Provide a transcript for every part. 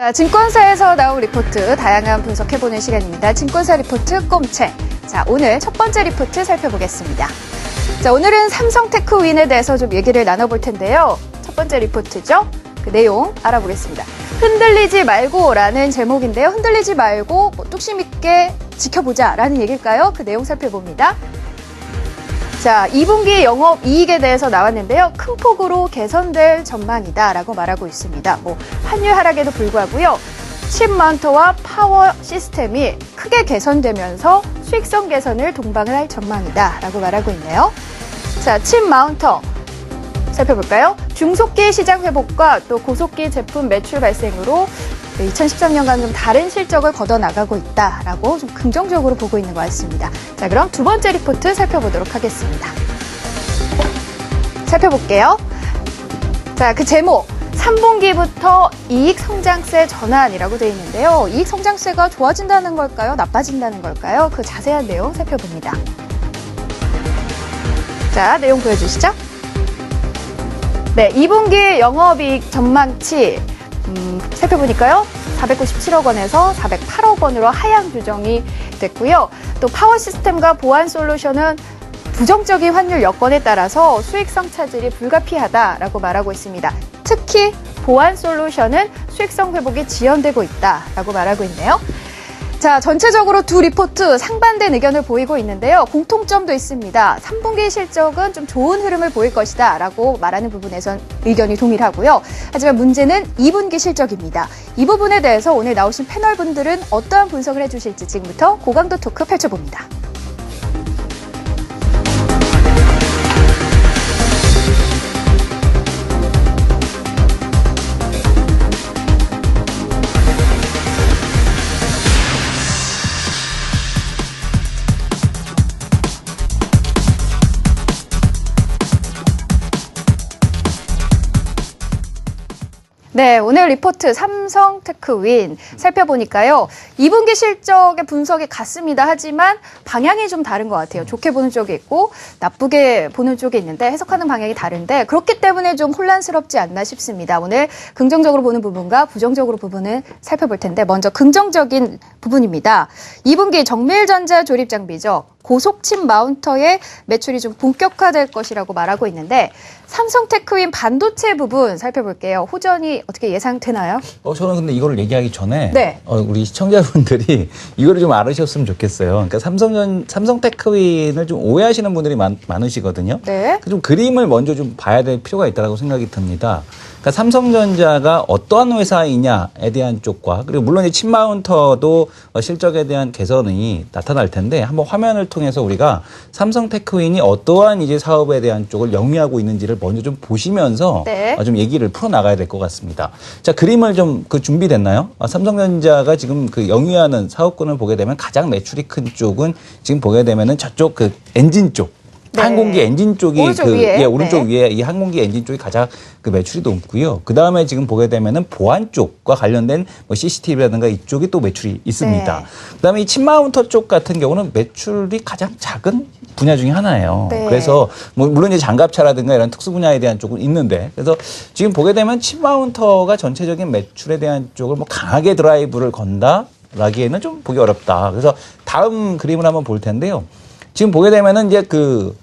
자, 증권사에서 나온 리포트 다양한 분석해보는 시간입니다. 증권사 리포트 꼼책. 자, 오늘 첫 번째 리포트 살펴보겠습니다. 자, 오늘은 삼성테크윈에 대해서 좀 얘기를 나눠볼 텐데요. 첫 번째 리포트죠. 그 내용 알아보겠습니다. 흔들리지 말고라는 제목인데요. 흔들리지 말고 뚝심 있게 지켜보자라는 얘기일까요? 그 내용 살펴봅니다. 자, 2분기 영업이익에 대해서 나왔는데요. 큰 폭으로 개선될 전망이다라고 말하고 있습니다. 환율 하락에도 불구하고요. 칩 마운터와 파워 시스템이 크게 개선되면서 수익성 개선을 동반을 할 전망이다라고 말하고 있네요. 자, 칩 마운터 살펴볼까요? 중속기 시장 회복과 또 고속기 제품 매출 발생으로 2013년과는 좀 다른 실적을 걷어나가고 있다라고 좀 긍정적으로 보고 있는 것 같습니다. 자, 그럼 두 번째 리포트 살펴보도록 하겠습니다. 살펴볼게요. 자, 그 제목 3분기부터 이익 성장세 전환이라고 되어 있는데요. 이익 성장세가 좋아진다는 걸까요? 나빠진다는 걸까요? 그 자세한 내용 살펴봅니다. 자, 내용 보여주시죠. 네, 2분기 영업이익 전망치 살펴보니까요. 497억 원에서 408억 원으로 하향 조정이 됐고요. 또 파워 시스템과 보안 솔루션은 부정적인 환율 여건에 따라서 수익성 차질이 불가피하다라고 말하고 있습니다. 특히 보안 솔루션은 수익성 회복이 지연되고 있다라고 말하고 있네요. 자, 전체적으로 두 리포트 상반된 의견을 보이고 있는데요. 공통점도 있습니다. 3분기 실적은 좀 좋은 흐름을 보일 것이다 라고 말하는 부분에선 의견이 동일하고요. 하지만 문제는 2분기 실적입니다. 이 부분에 대해서 오늘 나오신 패널분들은 어떠한 분석을 해주실지 지금부터 고강도 토크 펼쳐봅니다. 네, 오늘 리포트 삼성테크윈 살펴보니까요. 2분기 실적의 분석이 같습니다. 하지만 방향이 좀 다른 것 같아요. 좋게 보는 쪽이 있고 나쁘게 보는 쪽이 있는데 해석하는 방향이 다른데 그렇기 때문에 좀 혼란스럽지 않나 싶습니다. 오늘 긍정적으로 보는 부분과 부정적으로 부분을 살펴볼 텐데 먼저 긍정적인 부분입니다. 2분기 정밀전자 조립 장비죠. 고속칩 마운터의 매출이 좀 본격화될 것이라고 말하고 있는데 삼성테크윈 반도체 부분 살펴볼게요. 호전이 어떻게 예상되나요? 저는 근데 이거를 얘기하기 전에 네. 우리 시청자분들이 이거를 좀 알으셨으면 좋겠어요. 그러니까 삼성테크윈을 좀 오해하시는 분들이 많으시거든요. 네. 좀 그림을 먼저 좀 봐야 될 필요가 있다고 생각이 듭니다. 그러니까 삼성전자가 어떠한 회사이냐에 대한 쪽과 그리고 물론 이 칩 마운터도 실적에 대한 개선이 나타날 텐데 한번 화면을 통해서 우리가 삼성테크윈이 어떠한 이제 사업에 대한 쪽을 영위하고 있는지를 먼저 좀 보시면서 네. 좀 얘기를 풀어나가야 될 것 같습니다. 자, 그림을 좀 준비됐나요? 삼성전자가 지금 그 영위하는 사업군을 보게 되면 가장 매출이 큰 쪽은 지금 보게 되면은 저쪽 그 엔진 쪽. 네. 항공기 엔진 쪽이 오른쪽 위에, 오른쪽 네. 위에 이 항공기 엔진 쪽이 가장 그 매출이 높고요. 그 다음에 지금 보게 되면은 보안 쪽과 관련된 CCTV라든가 이쪽이 또 매출이 있습니다. 네. 그 다음에 이 칩 마운터 쪽 같은 경우는 매출이 가장 작은 분야 중에 하나예요. 네. 그래서 물론 이제 장갑차라든가 이런 특수 분야에 대한 쪽은 있는데 그래서 지금 보게 되면 칩 마운터가 전체적인 매출에 대한 쪽을 강하게 드라이브를 건다라기에는 좀 보기 어렵다. 그래서 다음 그림을 한번 볼 텐데요. 지금 보게 되면은 이제 그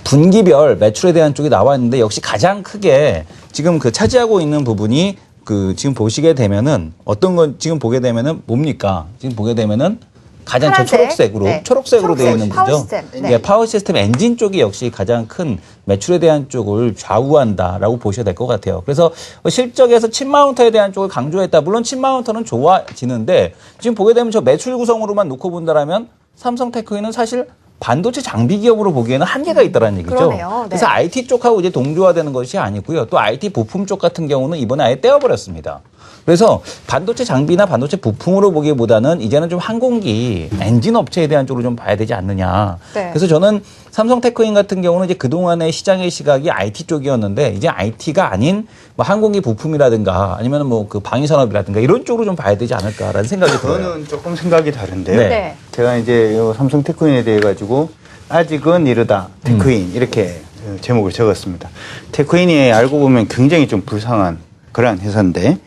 분기별 매출에 대한 쪽이 나와 있는데 역시 가장 크게 지금 그 차지하고 있는 부분이 그 지금 보시게 되면은 어떤 건 지금 보게 되면은 뭡니까? 지금 보게 되면은 가장 저 초록색으로 네. 초록색으로 되어 있는 파워 거죠. 시스템. 네. 네, 파워 시스템 엔진 쪽이 역시 가장 큰 매출에 대한 쪽을 좌우한다라고 보셔야 될 것 같아요. 그래서 실적에서 칩 마운터에 대한 쪽을 강조했다. 물론 칩 마운터는 좋아지는데 지금 보게 되면 저 매출 구성으로만 놓고 본다라면 삼성테크윈은 사실 반도체 장비 기업으로 보기에는 한계가 있다는 얘기죠. 그러네요. 네. 그래서 IT 쪽하고 이제 동조화되는 것이 아니고요. 또 IT 부품 쪽 같은 경우는 이번에 아예 떼어버렸습니다. 그래서 반도체 장비나 반도체 부품으로 보기보다는 이제는 좀 항공기 엔진 업체에 대한 쪽으로 좀 봐야 되지 않느냐. 네. 그래서 저는 삼성테크윈 같은 경우는 이제 그동안의 시장의 시각이 IT 쪽이었는데 이제 IT가 아닌 뭐 항공기 부품이라든가 아니면 뭐 그 방위산업이라든가 이런 쪽으로 좀 봐야 되지 않을까라는 생각이 들어요. 저는 조금 생각이 다른데요. 네. 네. 제가 이제 요 삼성테크윈에 대해 가지고 아직은 이르다 테크윈 이렇게 제목을 적었습니다. 테크윈이 알고 보면 굉장히 좀 불쌍한 그러한 회사인데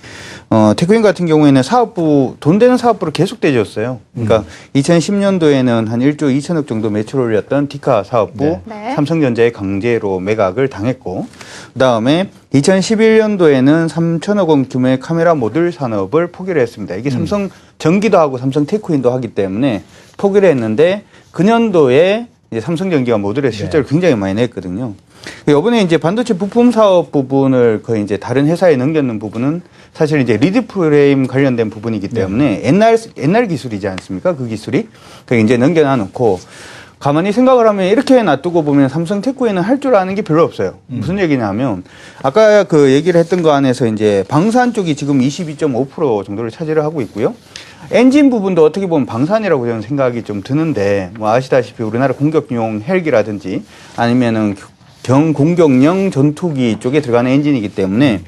테크윈 같은 경우에는 사업부, 돈 되는 사업부를 계속 떼줬어요. 그러니까 2010년도에는 한 1조 2천억 정도 매출을 올렸던 디카 사업부, 네. 삼성전자의 강제로 매각을 당했고, 그 다음에 2011년도에는 3천억 원 규모의 카메라 모듈 산업을 포기를 했습니다. 이게 삼성 전기도 하고 삼성 테크윈도 하기 때문에 포기를 했는데, 그 년도에 이제 삼성전기가 모듈의 실적을 굉장히 많이 냈거든요. 이번에 이제 반도체 부품 사업 부분을 거의 이제 다른 회사에 넘겼는 부분은 사실 이제 리드 프레임 관련된 부분이기 때문에 옛날 기술이지 않습니까? 그 기술이. 그 이제 넘겨놔놓고 가만히 생각을 하면 이렇게 놔두고 보면 삼성 테크에는 할 줄 아는 게 별로 없어요. 무슨 얘기냐면 아까 그 얘기를 했던 거 안에서 이제 방산 쪽이 지금 22.5% 정도를 차지를 하고 있고요. 엔진 부분도 어떻게 보면 방산이라고 저는 생각이 좀 드는데 뭐 아시다시피 우리나라 공격용 헬기라든지 아니면은 경공격용 전투기 쪽에 들어가는 엔진이기 때문에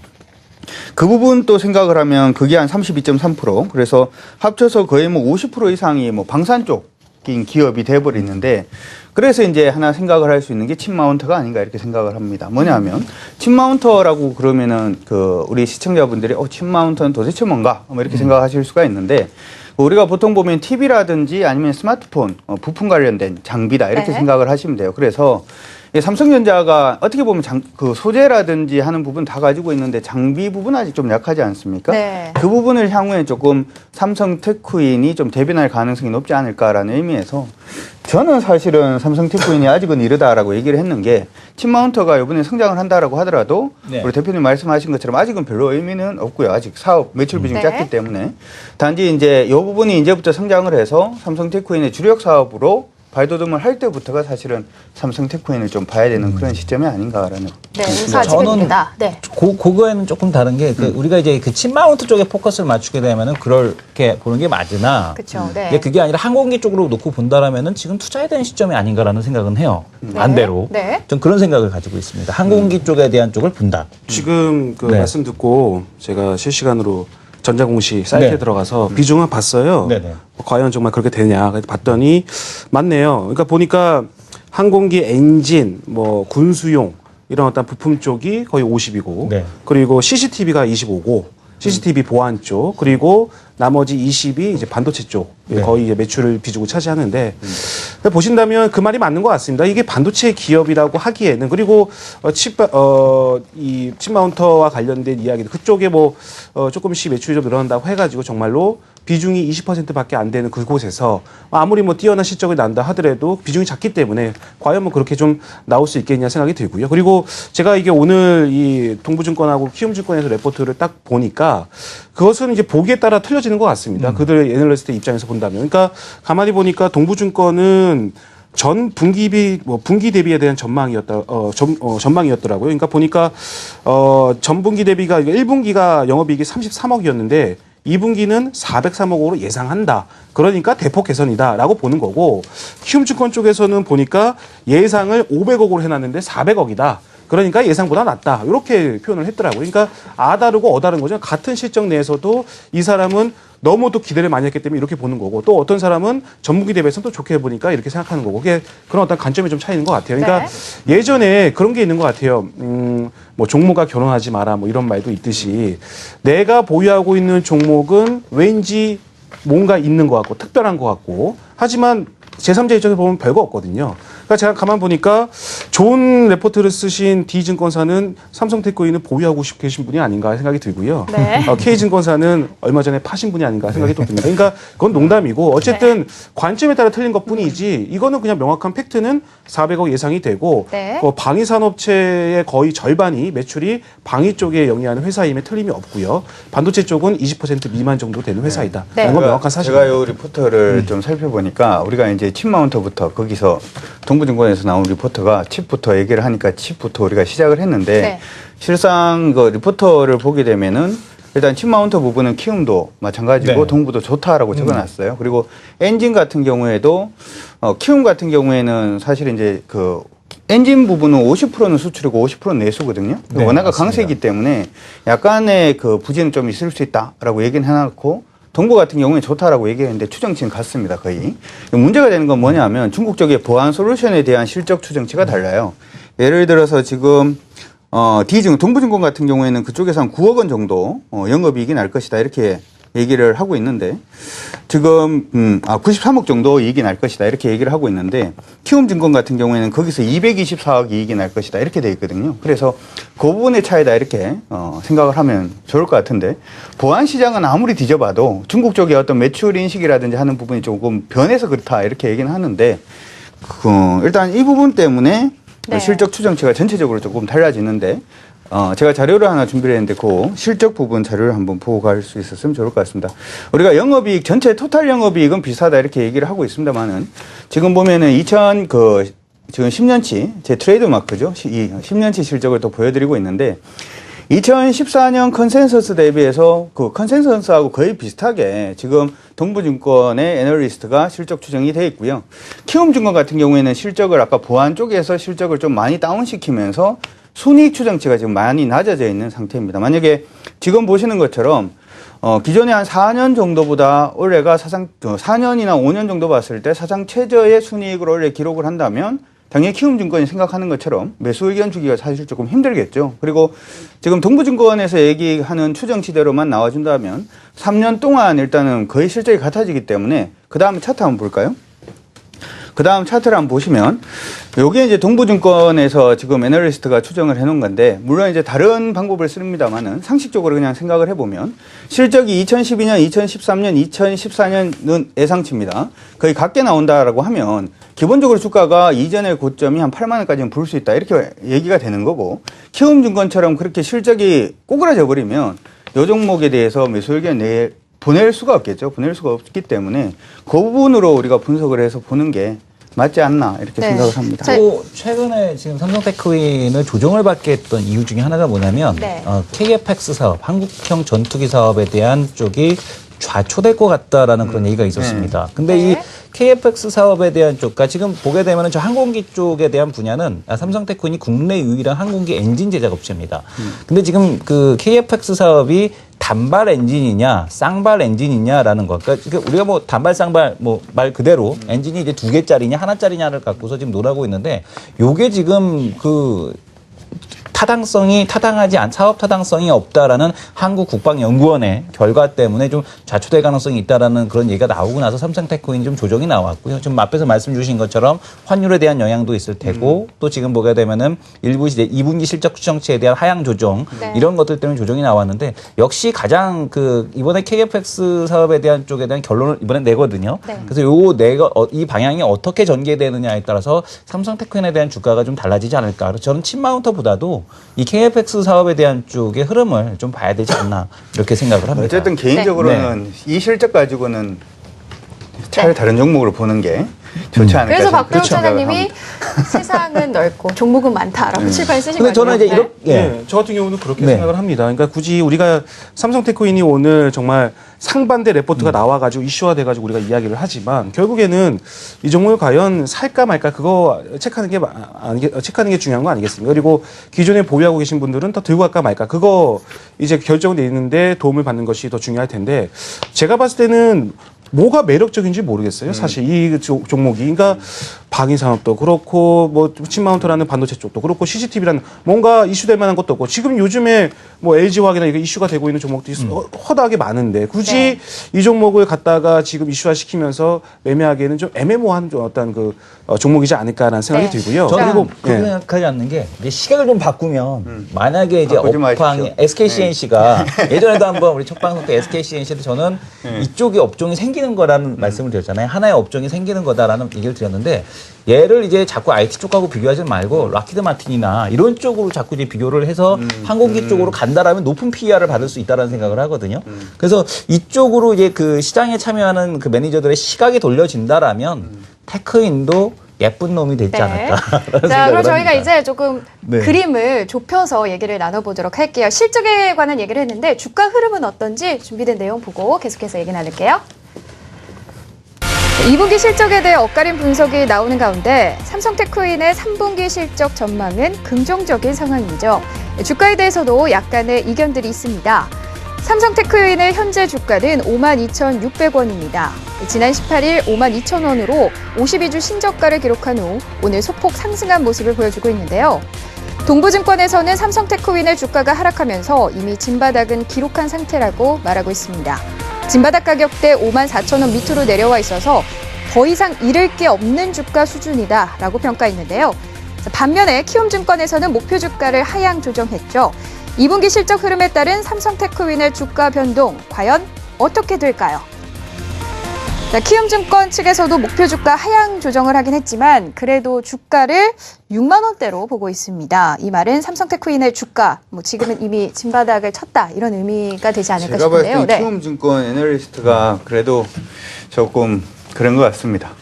그 부분 또 생각을 하면 그게 한 32.3% 그래서 합쳐서 거의 뭐 50% 이상이 뭐 방산 쪽인 기업이 돼버리는데 그래서 이제 하나 생각을 할 수 있는 게 칩 마운터가 아닌가 이렇게 생각을 합니다. 뭐냐면 칩 마운터라고 그러면은 그 우리 시청자분들이 칩 마운터는 도대체 뭔가 뭐 이렇게 생각하실 수가 있는데 우리가 보통 보면 TV라든지 아니면 스마트폰 부품 관련된 장비다 이렇게 네. 생각을 하시면 돼요. 그래서 삼성전자가 어떻게 보면 그 소재라든지 하는 부분 다 가지고 있는데 장비 부분 아직 좀 약하지 않습니까? 네. 그 부분을 향후에 조금 삼성 테크윈이 좀 대변할 가능성이 높지 않을까라는 의미에서 저는 사실은 삼성 테크윈이 아직은 이르다라고 얘기를 했는 게 칩 마운터가 이번에 성장을 한다라고 하더라도 네. 우리 대표님 말씀하신 것처럼 아직은 별로 의미는 없고요. 아직 사업 매출 비중이 네. 작기 때문에 단지 이제 이 부분이 이제부터 성장을 해서 삼성 테크윈의 주력 사업으로 발돋움을 할 때부터가 사실은 삼성 테크윈을 좀 봐야 되는 그런 시점이 아닌가라는. 네, 의사지입니다. 네. 그거에는 조금 다른 게 우리가 이제 그 칩 마운트 쪽에 포커스를 맞추게 되면은 그렇게 보는 게 맞으나 그렇죠. 네. 이게 그게 아니라 항공기 쪽으로 놓고 본다라면은 지금 투자해야 되는 시점이 아닌가라는 생각은 해요. 반대로. 네. 전 그런 생각을 가지고 있습니다. 항공기 쪽에 대한 쪽을 본다. 지금 그 네. 말씀 듣고 제가 실시간으로 전자공시 사이트에 네. 들어가서 비중을 봤어요. 네네. 과연 정말 그렇게 되냐 봤더니 맞네요. 그러니까 보니까 항공기 엔진, 뭐 군수용 이런 어떤 부품 쪽이 거의 50이고 네. 그리고 CCTV가 25고 CCTV 보안 쪽 그리고 나머지 20이 이제 반도체 쪽 네. 거의 이제 매출을 비중을 차지하는데 보신다면 그 말이 맞는 것 같습니다. 이게 반도체 기업이라고 하기에는 그리고 이 칩마운터와 관련된 이야기들 그쪽에 뭐 조금씩 매출이 좀 늘어난다고 해가지고 정말로 비중이 20%밖에 안 되는 그곳에서 아무리 뭐 뛰어난 실적을 난다 하더라도 비중이 작기 때문에 과연 뭐 그렇게 좀 나올 수 있겠냐 생각이 들고요. 그리고 제가 이게 오늘 이 동부증권하고 키움증권에서 레포트를 딱 보니까 그것은 이제 보기에 따라 틀려지는 것 같습니다. 그들의 애널리스트 입장에서 본다면. 그러니까 가만히 보니까 동부증권은 전 분기 대비에 대한 전망이었더라고요. 그러니까 보니까 전 분기 대비가 1분기가 영업이익이 33억이었는데 2분기는 403억으로 예상한다. 그러니까 대폭 개선이다라고 보는 거고 키움증권 쪽에서는 보니까 예상을 500억으로 해놨는데 400억이다. 그러니까 예상보다 낫다. 이렇게 표현을 했더라고요. 그러니까 아다르고 어다른 거죠. 같은 실적 내에서도 이 사람은 너무 또 기대를 많이 했기 때문에 이렇게 보는 거고 또 어떤 사람은 전분기 대비해서 또 좋게 보니까 이렇게 생각하는 거고 그게 그런 어떤 관점이 좀 차이는 것 같아요. 그러니까 예전에 그런 게 있는 것 같아요. 뭐 종목과 결혼하지 마라 뭐 이런 말도 있듯이 내가 보유하고 있는 종목은 왠지 뭔가 있는 것 같고 특별한 것 같고 하지만 제3자 입장에서 보면 별거 없거든요. 그러니까 제가 가만 보니까 좋은 레포트를 쓰신 D증권사는 삼성테크윈을 보유하고 계신 분이 아닌가 생각이 들고요. 네. K증권사는 얼마 전에 파신 분이 아닌가 생각이 또 듭니다. 그러니까 그건 농담이고 어쨌든 관점에 따라 틀린 것뿐이지 이거는 그냥 명확한 팩트는 400억 예상이 되고 네. 그 방위산업체의 거의 절반이 매출이 방위 쪽에 영위하는 회사임에 틀림이 없고요. 반도체 쪽은 20% 미만 정도 되는 회사이다. 네. 이건 명확한 사실입니다. 제가 이 리포터를 좀 살펴보니까 우리가 이제 칩 마운터부터 거기서 동부증권에서 나온 리포터가 칩부터 얘기를 하니까 칩부터 우리가 시작을 했는데 네. 실상 그 리포터를 보게 되면은 일단 칩 마운터 부분은 키움도 마찬가지고 네. 동부도 좋다라고 적어놨어요. 그리고 엔진 같은 경우에도 키움 같은 경우에는 사실 이제 그 엔진 부분은 50%는 수출이고 50%는 내수거든요. 네, 워낙 맞습니다. 강세이기 때문에 약간의 그 부진은 좀 있을 수 있다라고 얘기는 해놨고 동부 같은 경우에 좋다라고 얘기했는데 추정치는 같습니다, 거의. 문제가 되는 건 뭐냐면 중국 쪽의 보안 솔루션에 대한 실적 추정치가 달라요. 예를 들어서 지금 D증, 동부증권 같은 경우에는 그쪽에서 한 9억 원 정도 영업이익이 날 것이다 이렇게 얘기를 하고 있는데 지금 93억 정도 이익이 날 것이다 이렇게 얘기를 하고 있는데 키움증권 같은 경우에는 거기서 224억 이익이 날 것이다 이렇게 돼 있거든요. 그래서 그 부분의 차이다 이렇게 생각을 하면 좋을 것 같은데 보안시장은 아무리 뒤져봐도 중국 쪽의 어떤 매출 인식이라든지 하는 부분이 조금 변해서 그렇다 이렇게 얘기는 하는데 일단 이 부분 때문에 네. 실적 추정치가 전체적으로 조금 달라지는데 제가 자료를 하나 준비를 했는데 그 실적 부분 자료를 한번 보고 갈 수 있었으면 좋을 것 같습니다. 우리가 영업이익 전체 토탈 영업이익은 비슷하다 이렇게 얘기를 하고 있습니다만은 지금 보면은 지금 10년치 제 트레이드 마크죠. 이 10년치 실적을 또 보여드리고 있는데 2014년 컨센서스 대비해서 그 컨센서스하고 거의 비슷하게 지금 동부증권의 애널리스트가 실적 추정이 돼 있고요. 키움증권 같은 경우에는 실적을 아까 보안 쪽에서 실적을 좀 많이 다운시키면서 순이익 추정치가 지금 많이 낮아져 있는 상태입니다. 만약에 지금 보시는 것처럼 기존에 한 4년 정도보다 올해가 4년이나 5년 정도 봤을 때 사상 최저의 순이익을 올해 기록을 한다면 당연히 키움증권이 생각하는 것처럼 매수 의견 주기가 사실 조금 힘들겠죠. 그리고 지금 동부증권에서 얘기하는 추정치대로만 나와준다면 3년 동안 일단은 거의 실적이 같아지기 때문에 그 다음 차트 한번 볼까요? 그 다음 차트를 한번 보시면 요게 이제 동부증권에서 지금 애널리스트가 추정을 해놓은 건데 물론 이제 다른 방법을 씁니다만은 상식적으로 그냥 생각을 해보면 실적이 2012년, 2013년, 2014년은 예상치입니다. 거의 같게 나온다라고 하면 기본적으로 주가가 이전의 고점이 한 8만 원까지는 부를 수 있다 이렇게 얘기가 되는 거고 키움증권처럼 그렇게 실적이 꼬그라져 버리면 요 종목에 대해서 매수 의견 보낼 수가 없겠죠. 보낼 수가 없기 때문에 그 부분으로 우리가 분석을 해서 보는 게 맞지 않나 이렇게 네. 생각을 합니다. 또 최근에 지금 삼성테크윈을 조정을 받게 했던 이유 중에 하나가 뭐냐면 네. KFX 사업, 한국형 전투기 사업에 대한 쪽이 좌초될 것 같다라는 그런 얘기가 있었습니다. 근데 네. 이 KFX 사업에 대한 쪽과 지금 보게 되면 저 항공기 쪽에 대한 분야는 삼성테크윈이 국내 유일한 항공기 엔진 제작 업체입니다. 근데 지금 그 KFX 사업이 단발 엔진이냐, 쌍발 엔진이냐라는 것. 그러니까 우리가 뭐 단발, 쌍발 뭐 말 그대로 엔진이 이제 2개짜리냐, 하나짜리냐를 갖고서 지금 놀아고 있는데 요게 지금 그 사업 타당성이 없다라는 한국국방연구원의 결과 때문에 좀 좌초될 가능성이 있다라는 그런 얘기가 나오고 나서 삼성테크윈이 좀 조정이 나왔고요. 지금 앞에서 말씀 주신 것처럼 환율에 대한 영향도 있을 테고 또 지금 보게 되면은 2분기 실적 추정치에 대한 하향 조정 네. 이런 것들 때문에 조정이 나왔는데 역시 가장 이번에 KFX 사업에 대한 쪽에 대한 결론을 이번에 내거든요. 네. 그래서 이 방향이 어떻게 전개되느냐에 따라서 삼성테크윈에 대한 주가가 좀 달라지지 않을까. 그래서 저는 칩마운터보다도 이 KFX 사업에 대한 쪽의 흐름을 좀 봐야 되지 않나 이렇게 생각을 합니다. 어쨌든 개인적으로는 이 실적 가지고는 차라리 다른 종목으로 보는 게 좋지 않을까. 그래서 박병욱 생각을 차장님이 합니다. 세상은 넓고 종목은 많다라고 칠판에 쓰신 근데 거예요. 저는 이제 이렇게 네, 저 같은 경우는 그렇게 네. 생각을 합니다. 그러니까 굳이 우리가 삼성테크윈이 오늘 정말 상반대 레포트가 나와가지고 이슈화돼가지고 우리가 이야기를 하지만 결국에는 이 종목을 과연 살까 말까 그거 체크하는 게 중요한 거 아니겠습니까? 그리고 기존에 보유하고 계신 분들은 더 들고 갈까 말까 그거 이제 결정을 내리는데 도움을 받는 것이 더 중요할 텐데 제가 봤을 때는 뭐가 매력적인지 모르겠어요. 사실 이 종목이. 그러니까 방위 산업도 그렇고 뭐 칩마운터라는 반도체 쪽도 그렇고 CCTV라는 뭔가 이슈될 만한 것도 없고 지금 요즘에 뭐 LG화학이나 이게 이슈가 되고 있는 종목들이 허다하게 많은데 굳이 네. 이 종목을 갖다가 지금 이슈화 시키면서 매매하기에는 좀 애매모호한 어떤 그 종목이지 않을까라는 생각이 네. 들고요. 저는 그리고 그렇게 예. 생각하지 않는 게 이제 시각을 좀 바꾸면 만약에 이제 바꾸지 업황이 마십시오. SKCNC가 예전에도 한번 우리 첫 방송 때 SKCNC도 저는 이쪽이 업종이 생기는 거라는 말씀을 드렸잖아요. 하나의 업종이 생기는 거다라는 얘기를 드렸는데 얘를 이제 자꾸 IT 쪽하고 비교하지 말고 락히드 마틴이나 이런 쪽으로 자꾸 이제 비교를 해서 항공기 쪽으로 간다라면 높은 PER을 받을 수 있다라는 생각을 하거든요. 그래서 이쪽으로 이제 그 시장에 참여하는 그 매니저들의 시각이 돌려진다라면 테크인도 예쁜 놈이 되지 네. 않을까라는 자, 그럼 생각을 저희가 합니다. 이제 조금 네. 그림을 좁혀서 얘기를 나눠보도록 할게요. 실적에 관한 얘기를 했는데 주가 흐름은 어떤지 준비된 내용 보고 계속해서 얘기 나눌게요. 2분기 실적에 대해 엇갈린 분석이 나오는 가운데 삼성테크윈의 3분기 실적 전망은 긍정적인 상황이죠. 주가에 대해서도 약간의 이견들이 있습니다. 삼성테크윈의 현재 주가는 52,600원입니다. 지난 18일 52,000원으로 52주 신저가를 기록한 후 오늘 소폭 상승한 모습을 보여주고 있는데요. 동부증권에서는 삼성테크윈의 주가가 하락하면서 이미 진바닥은 기록한 상태라고 말하고 있습니다. 진바닥 가격대 54,000원 밑으로 내려와 있어서 더 이상 잃을 게 없는 주가 수준이다라고 평가했는데요. 반면에 키움증권에서는 목표 주가를 하향 조정했죠. 2분기 실적 흐름에 따른 삼성테크윈의 주가 변동 과연 어떻게 될까요? 키움증권 측에서도 목표 주가 하향 조정을 하긴 했지만 그래도 주가를 6만 원대로 보고 있습니다. 이 말은 삼성테크윈의 주가 지금은 이미 진바닥을 쳤다 이런 의미가 되지 않을까 제가 봤을 싶은데요. 때 키움증권 애널리스트가 그래도 조금 그런 것 같습니다.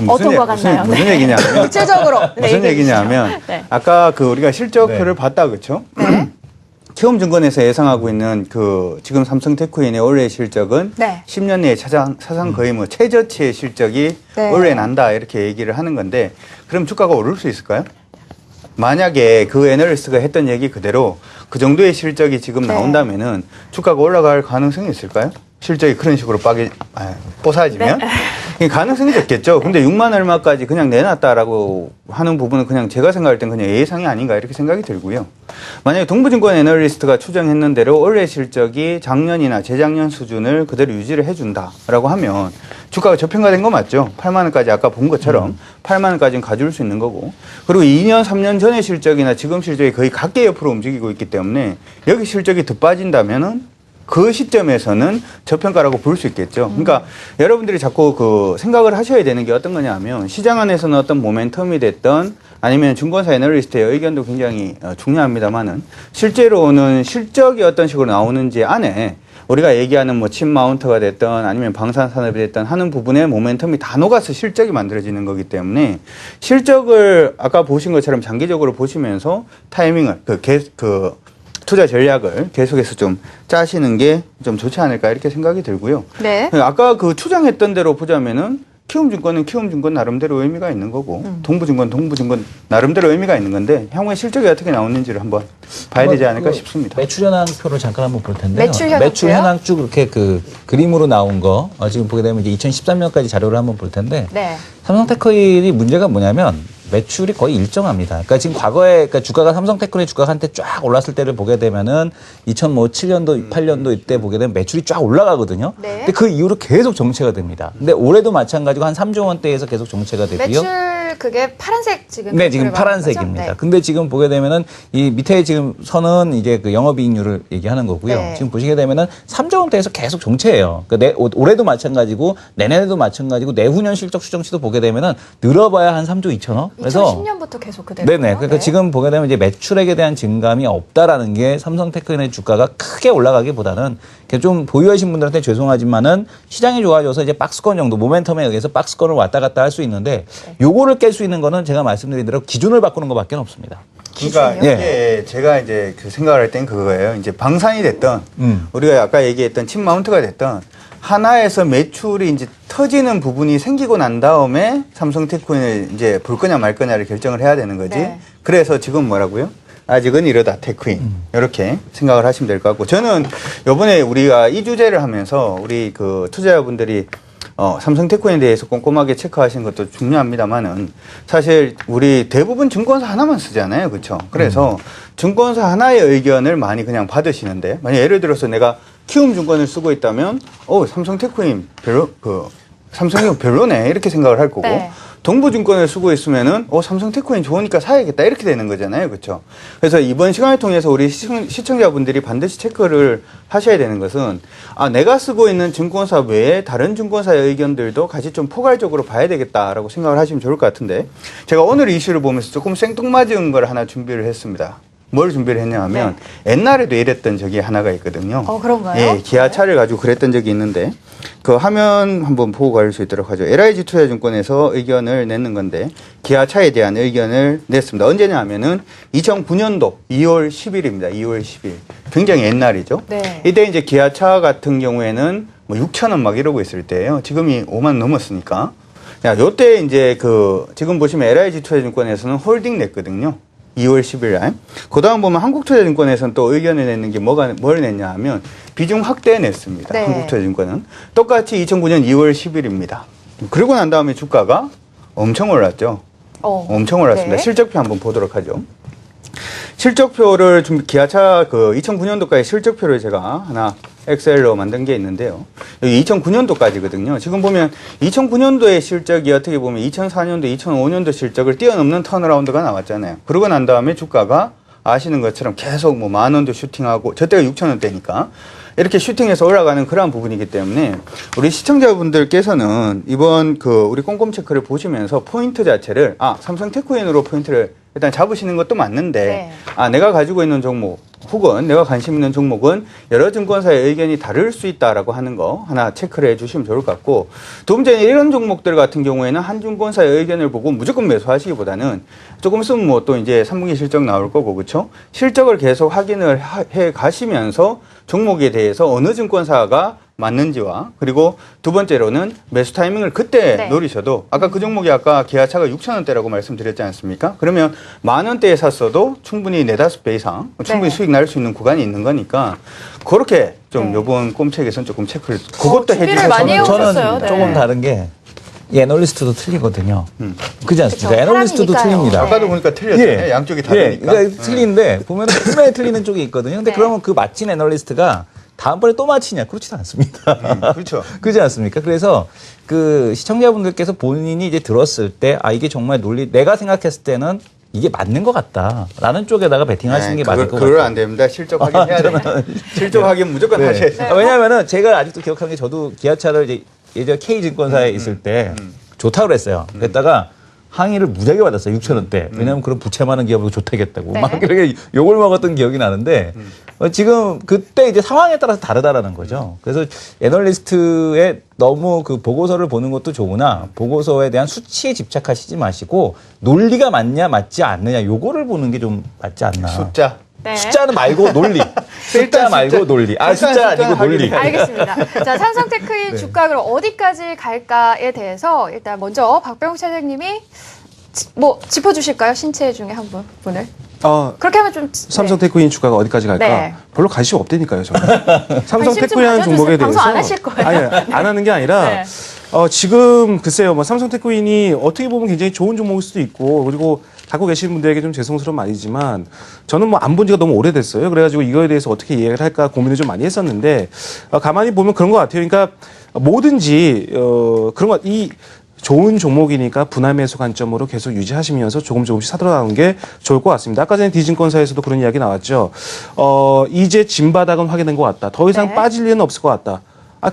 어떤 거 같나요? 무슨 얘기냐면 구체적으로 무슨 얘기냐면 네. 아까 그 우리가 실적표를 봤다 그렇죠? 네. 키움증권에서 예상하고 있는 그 지금 삼성테크윈의 올해 실적은 네. 10년 내에 사상 거의 뭐 최저치의 실적이 네. 올해 난다 이렇게 얘기를 하는 건데 그럼 주가가 오를 수 있을까요? 만약에 그 애널리스트가 했던 얘기 그대로 그 정도의 실적이 지금 네. 나온다면은 주가가 올라갈 가능성이 있을까요? 실적이 그런 식으로 뽀사지면 가능성이 적겠죠. 근데 6만 얼마까지 그냥 내놨다라고 하는 부분은 그냥 제가 생각할 땐 그냥 예상이 아닌가 이렇게 생각이 들고요. 만약에 동부증권 애널리스트가 추정했는 대로 올해 실적이 작년이나 재작년 수준을 그대로 유지를 해준다라고 하면 주가가 저평가된 거 맞죠? 8만 원까지 아까 본 것처럼 8만 원까지는 가져올 수 있는 거고 그리고 2년, 3년 전의 실적이나 지금 실적이 거의 각계 옆으로 움직이고 있기 때문에 여기 실적이 더 빠진다면은 그 시점에서는 저평가라고 볼 수 있겠죠. 그러니까 여러분들이 자꾸 그 생각을 하셔야 되는 게 어떤 거냐 하면 시장 안에서는 어떤 모멘텀이 됐던 아니면 증권사 애널리스트의 의견도 굉장히 중요합니다만은 실제로는 실적이 어떤 식으로 나오는지 안에 우리가 얘기하는 뭐 칩 마운트가 됐든 아니면 방산산업이 됐든 하는 부분에 모멘텀이 다 녹아서 실적이 만들어지는 거기 때문에 실적을 아까 보신 것처럼 장기적으로 보시면서 타이밍을 투자 전략을 계속해서 좀 짜시는 게 좀 좋지 않을까 이렇게 생각이 들고요. 네. 아까 그 추정했던 대로 보자면은 키움증권은 키움증권 나름대로 의미가 있는 거고 동부증권 나름대로 의미가 있는 건데 향후에 실적이 어떻게 나오는지를 한번 봐야 되지 않을까 싶습니다. 매출 현황표를 잠깐 한번 볼 텐데요. 매출 현황표요? 매출 현황 쭉 이렇게 그 그림으로 나온 거 지금 보게 되면 이제 2013년까지 자료를 한번 볼 텐데 네. 삼성테크윈이 문제가 뭐냐면 매출이 거의 일정합니다. 그러니까 지금 과거에 주가가 삼성테크윈의 주가가 한때 쫙 올랐을 때를 보게 되면은 2007년도, 8년도 이때 보게 되면 매출이 쫙 올라가거든요. 네. 근데 그 이후로 계속 정체가 됩니다. 근데 올해도 마찬가지고 한 3조 원대에서 계속 정체가 되고요. 매출 그게 파란색 지금 네, 지금 매출을 말하는 파란색입니다. 거죠? 네. 근데 지금 보게 되면은 이 밑에 지금 선은 이제 그 영업이익률을 얘기하는 거고요. 네. 지금 보시게 되면은 3조 원대에서 계속 정체예요. 그러니까 올해도 마찬가지고 내년에도 마찬가지고 내후년 실적 추정치도 보게 되면은 늘어봐야 한 3조 2천억. 그래서 2010년부터 계속 그대로. 네네. 그러니까 지금 보게 되면 이제 매출액에 대한 증감이 없다라는 게 삼성테크윈의 주가가 크게 올라가기보다는 좀 보유하신 분들한테 죄송하지만은 시장이 좋아져서 이제 박스권 정도 모멘텀에 의해서 박스권을 왔다 갔다 할 수 있는데 요거를 깰 수 있는 거는 제가 말씀드린 대로 기준을 바꾸는 것밖에 없습니다. 그러니까 기준이요? 이게 제가 이제 그 생각을 할 땐 그거예요. 이제 방산이 됐던 우리가 아까 얘기했던 칩 마운트가 됐던 하나에서 매출이 이제 터지는 부분이 생기고 난 다음에 삼성테크윈을 이제 볼 거냐 말 거냐를 결정을 해야 되는 거지. 네. 그래서 지금 뭐라고요? 아직은 이러다 테크윈 이렇게 생각을 하시면 될 것 같고 저는 이번에 우리가 이 주제를 하면서 우리 그 투자자분들이 삼성테크윈에 대해서 꼼꼼하게 체크하시는 것도 중요합니다만은 사실 우리 대부분 증권사 하나만 쓰잖아요. 그렇죠? 그래서 증권사 하나의 의견을 많이 그냥 받으시는데 만약 예를 들어서 내가 키움증권을 쓰고 있다면 삼성테크윈 삼성이 별로네 이렇게 생각을 할 거고 네. 동부증권을 쓰고 있으면은 삼성테크윈 좋으니까 사야겠다 이렇게 되는 거잖아요. 그렇죠? 그래서 이번 시간을 통해서 우리 시청자분들이 반드시 체크를 하셔야 되는 것은 내가 쓰고 있는 증권사 외에 다른 증권사의 의견들도 같이 좀 포괄적으로 봐야 되겠다라고 생각을 하시면 좋을 것 같은데 제가 오늘 이슈를 보면서 조금 생뚱맞은 걸 하나 준비를 했습니다. 뭘 준비를 했냐 하면 옛날에도 이랬던 적이 하나가 있거든요. 그런가요? 예, 기아차를 가지고 그랬던 적이 있는데 그 화면 한번 보고 갈 수 있도록 하죠. LIG 투자증권에서 의견을 내는 건데 기아차에 대한 의견을 냈습니다. 언제냐 하면은 2009년도 2월 10일입니다. 2월 10일. 굉장히 옛날이죠. 네. 이때 이제 기아차 같은 경우에는 뭐 6천 원 막 이러고 있을 때예요. 지금이 5만 원 넘었으니까. 요때 이제 지금 보시면 LIG 투자증권에서는 홀딩 냈거든요. 2월 10일 날. 그 다음 보면 한국투자증권에서는 또 의견을 내는 게 뭘 냈냐 하면 비중 확대 냈습니다. 네. 한국투자증권은. 똑같이 2009년 2월 10일입니다. 그러고 난 다음에 주가가 엄청 올랐죠. 엄청 올랐습니다. 네. 실적표 한번 보도록 하죠. 실적표를 기아차 그 2009년도까지 실적표를 제가 하나 엑셀로 만든 게 있는데요. 여기 2009년도까지거든요. 지금 보면 2009년도의 실적이 어떻게 보면 2004년도, 2005년도 실적을 뛰어넘는 턴어라운드가 나왔잖아요. 그러고 난 다음에 주가가 아시는 것처럼 계속 뭐 10,000원도 슈팅하고 저때가 6,000원대니까 이렇게 슈팅해서 올라가는 그러한 부분이기 때문에 우리 시청자분들께서는 이번 우리 꼼꼼 체크를 보시면서 포인트 자체를 삼성 테크윈으로 포인트를 일단 잡으시는 것도 맞는데 네. 내가 가지고 있는 종목 혹은 내가 관심 있는 종목은 여러 증권사의 의견이 다를 수 있다라고 하는 거 하나 체크를 해주시면 좋을 것 같고, 두 번째는 이런 종목들 같은 경우에는 한 증권사의 의견을 보고 무조건 매수하시기보다는 조금 있으면 뭐 또 이제 3분기 실적 나올 거고 그렇죠? 실적을 계속 확인을 해 가시면서 종목에 대해서 어느 증권사가 맞는지와, 그리고 두 번째로는 매수 타이밍을 그때 네. 노리셔도 아까 그 종목이 아까 기아차가 6,000원대라고 말씀드렸지 않습니까? 그러면 10,000원대에 샀어도 충분히 4-5배 이상 충분히 네. 수익 날 수 있는 구간이 있는 거니까 그렇게 좀 네. 요번 꼼책에서는 조금 체크를 그것도 준비를 많이 해주셔서 해오셨어요. 저는 네. 조금 다른 게 이 애널리스트도 틀리거든요. 그렇지 않습니까? 그쵸, 애널리스트도 사람이니까요. 틀립니다. 네. 아까도 보니까 틀렸잖아요. 양쪽이 다르니까. 그러니까 틀린데 보면 분명히 틀리는 쪽이 있거든요. 근데 네. 그러면 그 맞힌 애널리스트가 다음번에 또 맞히냐? 그렇지도 않습니다. 그렇죠. 그렇지 않습니까? 그래서 그 시청자분들께서 본인이 이제 들었을 때 이게 정말 내가 생각했을 때는 이게 맞는 것 같다라는 쪽에다가 베팅하시는 게 맞을 것 같아요. 그걸 안 됩니다. 실적 확인해야 돼요. 실적 확인 무조건 하셔야 돼요. 왜냐하면은 제가 아직도 기억하는 게 저도 기아차를 이제 예전 K증권사에 있을 때 좋다고 그랬어요. 그랬다가 항의를 무지하게 받았어요. 6,000원대. 왜냐하면 그런 부채 많은 기업은 좋다겠다고. 네. 막 그렇게 욕을 먹었던 기억이 나는데 지금 그때 이제 상황에 따라서 다르다라는 거죠. 그래서 애널리스트의 너무 그 보고서를 보는 것도 좋으나 보고서에 대한 수치에 집착하시지 마시고 논리가 맞냐 맞지 않느냐 요거를 보는 게 좀 맞지 않나. 숫자. 네. 숫자는 말고 논리. 숫자 말고 논리. 숫자 아니고 논리. 알겠습니다. 자, 삼성테크인 네. 주가 그럼 어디까지 갈까에 대해서 일단 먼저 박병욱 차장님이 짚어주실까요? 신체 중에 한 분을. 그렇게 하면 좀 삼성테크인 주가가 어디까지 갈까? 네. 별로 관심 없다니까요, 저는. 관심 좀 삼성테크인 종목에 가져주세요. 대해서 방송 안 하실 거예요. 아니, 안 하는 게 아니라 네. 지금 글쎄요, 뭐 삼성테크인이 어떻게 보면 굉장히 좋은 종목일 수도 있고, 그리고 갖고 계시는 분들에게 좀 죄송스러운 말이지만 저는 뭐 안 본 지가 너무 오래됐어요. 그래가지고 이거에 대해서 어떻게 이해를 할까 고민을 좀 많이 했었는데 가만히 보면 그런 것 같아요. 그러니까 뭐든지 그런 이 좋은 종목이니까 분할 매수 관점으로 계속 유지하시면서 조금씩 사들어가는 게 좋을 것 같습니다. 아까 전에 디증권사에서도 그런 이야기 나왔죠. 이제 진바닥은 확인된 것 같다. 더 이상 네. 빠질 일은 없을 것 같다.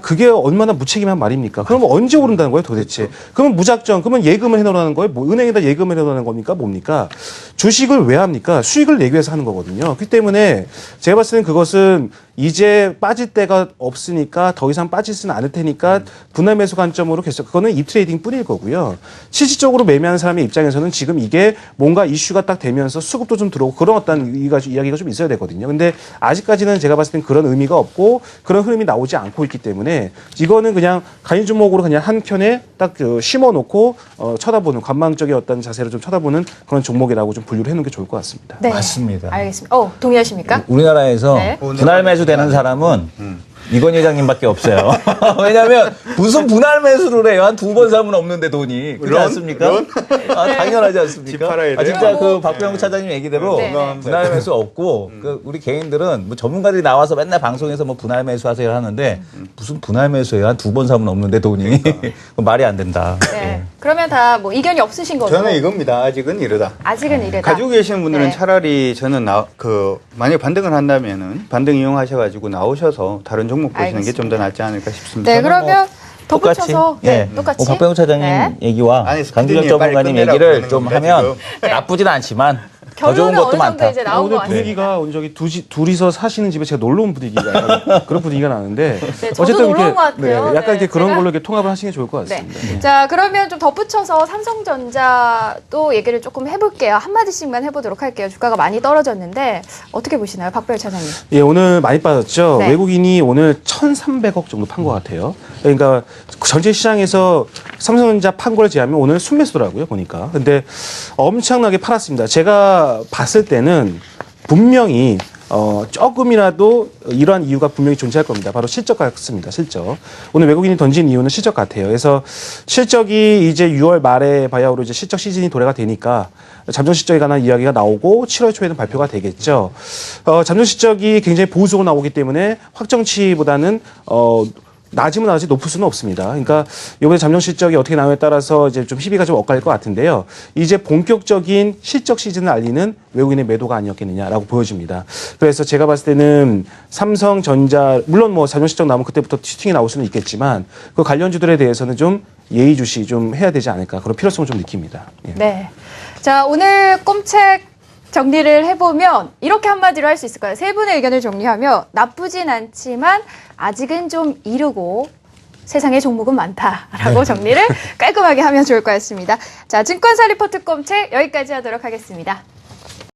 그게 얼마나 무책임한 말입니까? 그러면 언제 오른다는 거예요, 도대체? 그러면 무작정, 그러면 예금을 해놓으라는 거예요? 뭐, 은행에다 예금을 해놓으라는 겁니까? 뭡니까? 주식을 왜 합니까? 수익을 내기 위해서 하는 거거든요. 그렇기 때문에 제가 봤을 때는 그것은 이제 빠질 때가 없으니까 더 이상 빠질 수는 않을 테니까 분할 매수 관점으로 계속 그거는 입트레이딩 뿐일 거고요. 실질적으로 매매하는 사람의 입장에서는 지금 이게 뭔가 이슈가 딱 되면서 수급도 좀 들어오고 그런 어떤 이야기가 좀 있어야 되거든요. 근데 아직까지는 제가 봤을 땐 그런 의미가 없고 그런 흐름이 나오지 않고 있기 때문에 이거는 그냥 간이 종목으로 그냥 한 켠에 딱 심어 놓고 쳐다보는 관망적인 어떤 자세로 좀 쳐다보는 그런 종목이라고 좀 분류를 해놓는 게 좋을 것 같습니다. 네. 맞습니다. 알겠습니다. 동의하십니까? 우리나라에서 네. 분할 매수되는 사람은 이건희 회장님밖에 없어요. 왜냐하면 무슨 분할 매수를 해요? 한 2번 사면 없는데 돈이. 그렇지 않습니까? 당연하지 않습니까? 집 팔아야 돼요? 진짜 그 박병욱 차장님 얘기대로 네, 네. 분할 매수 없고 그 우리 개인들은 뭐 전문가들이 나와서 맨날 방송에서 뭐 분할 매수하세요 하는데 무슨 분할 매수예요? 한 2번 사면 없는데 돈이. 그건 말이 안 된다. 네. 그러면 다 뭐 이견이 없으신 거죠? 저는 이겁니다. 아직은 이르다. 아직은 이래다. 가지고 계시는 분들은 네. 차라리 저는 만약 반등을 한다면은 반등 이용하셔가지고 나오셔서 다른 종목 보시는 게 좀 더 낫지 않을까 싶습니다. 네, 그러면 덧붙여서 예. 똑같이. 박병욱 차장님 네. 얘기와 아니, 강준혁 스피디님 빨리 전문가님 끝내라고 얘기를 그러는 좀 겁니다, 하면 지금. 나쁘진 않지만 더 좋은 결론은 것도 어느 정도 많다. 이제 나온 것 오늘 같습니다. 분위기가 오늘 저기 둘이서 사시는 집에 제가 놀러 온 분위기가 약간 그런 분위기가 나는데 네, 저도 놀러 온것 같아요. 약간 네, 이렇게 그런 제가- 걸로 이렇게 통합을 하시는 게 좋을 것 네. 같습니다. 자, 그러면 좀 덧붙여서 삼성전자도 얘기를 조금 해볼게요. 한마디씩만 해보도록 할게요. 주가가 많이 떨어졌는데 어떻게 보시나요? 박병욱 차장님. 예, 오늘 많이 빠졌죠. 네. 외국인이 오늘 1,300억 정도 판 것 같아요. 그러니까 전체 시장에서 삼성전자 판 걸 제하면 오늘 순매수더라고요, 보니까. 근데 엄청나게 팔았습니다. 제가 봤을 때는 분명히 조금이라도 이러한 이유가 분명히 존재할 겁니다. 바로 실적 같습니다. 실적. 오늘 외국인이 던진 이유는 실적 같아요. 그래서 실적이 이제 6월 말에 바야흐로 이제 실적 시즌이 도래가 되니까 잠정 실적에 관한 이야기가 나오고 7월 초에는 발표가 되겠죠. 잠정 실적이 굉장히 보수적으로 나오기 때문에 확정치보다는 낮으면 낮지 높을 수는 없습니다. 그러니까 이번에 잠정 실적이 어떻게 나오냐에 따라서 이제 좀 희비가 좀 엇갈릴 것 같은데요. 이제 본격적인 실적 시즌을 알리는 외국인의 매도가 아니었겠느냐라고 보여집니다. 그래서 제가 봤을 때는 삼성전자 물론 뭐 잠정 실적 나오면 그때부터 슈팅이 나올 수는 있겠지만 그 관련주들에 대해서는 좀 예의주시 좀 해야 되지 않을까 그런 필요성을 좀 느낍니다. 예. 네. 자, 오늘 꼼책 정리를 해보면 이렇게 한마디로 할 수 있을 거예요. 세 분의 의견을 정리하면 나쁘진 않지만 아직은 좀 이르고 세상에 종목은 많다라고 정리를 깔끔하게 하면 좋을 것 같습니다. 자, 증권사 리포트 꼼책 여기까지 하도록 하겠습니다.